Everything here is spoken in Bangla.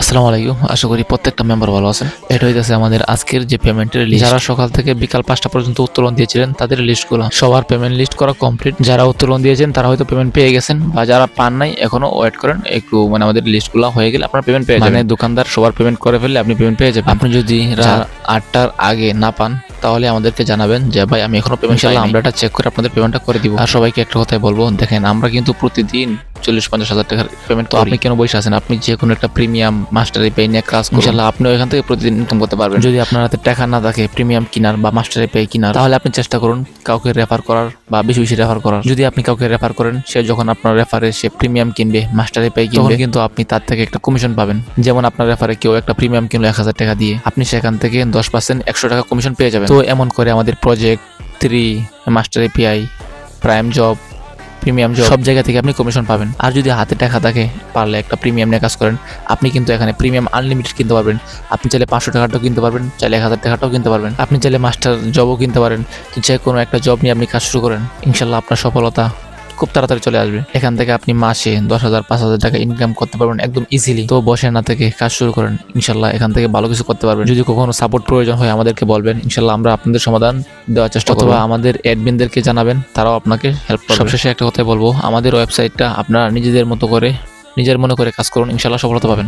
আসসালামু আলাইকুম। আশা করি প্রত্যেকটা মেম্বার ভালো আছেন। এটা হইতেছে আমাদের আজকের যে পেমেন্টের লিস্ট। যারা সকাল থেকে বিকাল 5টা পর্যন্ত উত্তোলন দিয়েছিলেন তাদের লিস্টগুলো। সবার পেমেন্ট লিস্ট করা কমপ্লিট। যারা উত্তোলন দিয়েছেন তারা হয়তো পেমেন্ট পেয়ে গেছেন, বা যারা পান নাই এখনো ওয়েট করেন একটু, আমাদের লিস্টগুলো হয়ে গেলে আপনারা পেমেন্ট পেয়ে যাবেন। দোকানদার সবার পেমেন্ট করে ফেললে আপনি পেমেন্ট পেয়ে যাবেন। আপনি যদি রাত 8টার আগে না পান তাহলে আমাদেরকে জানাবেন যে ভাই আমি এখনো পেমেন্ট, ইনশাআল্লাহ আমরা এটা চেক করে আপনাদের পেমেন্টটা করে দিব। আর সবাইকে একটা কথাই বলবো, দেখেন আমরা কিন্তু প্রতিদিন 40-50 হাজার টাকার পেমেন্ট। তো আপনি কেন বসে আছেন? আপনি যে কোনো একটা প্রিমিয়াম মাস্টারি পে নিয়ে কাজ করুন, ইনশাআল্লাহ আপনিও এখান থেকে প্রতিদিন ইনকাম করতে পারবেন। যদি আপনার হাতে টাকা না থাকে প্রিমিয়াম কিনার বা মাস্টারি পে কিনার, তাহলে আপনি চেষ্টা করুন কাউকে রেফার করার বা বেশি বেশি রেফার করার। যদি আপনি কাউকে রেফার করেন, সে যখন আপনার রেফারে সে প্রিমিয়াম কিনবে, মাস্টারি পে কিনবে, তখন কিন্তু আপনি তার থেকে একটা কমিশন পাবেন। যেমন আপনার রেফারে কেউ একটা প্রিমিয়াম কিনলো 1000 টাকা দিয়ে, আপনি সেখান থেকে 10% 100 টাকা কমিশন পেয়ে যাবেন। তো এমন করে আমাদের project 3, master API, prime job, premium job, সব জায়গা থেকে আপনি কমিশন পাবেন। আর যদি হাতে টাকা থাকে, পারলে একটা প্রিমিয়াম নিয়ে কাজ করেন, আপনি কিন্তু এখানে প্রিমিয়াম আনলিমিটেড কিনতে পারবেন। আপনি চাইলে 500 টাকাটাও কিনতে পারবেন, চাইলে 1000 টাকাটাও কিনতে পারবেন। আপনি চাইলে মাস্টার জবও কিনতে পারেন। তো যে কোনো একটা জব নিয়ে আপনি কাজ শুরু করেন, ইনশাল্লাহ আপনার সফলতা খুব তাড়াতাড়ি চলে আসবে। এখান থেকে আপনি মাসে 10,000 5,000 টাকা ইনকাম করতে পারবেন একদম ইজিলি। তো বসে না থেকে কাজ শুরু করেন, ইনশাল্লাহ এখান থেকে ভালো কিছু করতে পারবেন। যদি কখনো সাপোর্ট প্রয়োজন হয় আমাদেরকে বলবেন, ইনশাল্লাহ আমরা আপনাদের সমাধান দেওয়ার চেষ্টা করব। অথবা আমাদের অ্যাডমিনদেরকে জানাবেন, তারাও আপনাকে হেল্প করবে। সবশেষে একটা কথাই বলবো, আমাদের ওয়েবসাইটটা আপনারা নিজেদের মতো করে, নিজের মনে করে কাজ করুন, ইনশাল্লাহ সফলতা পাবেন।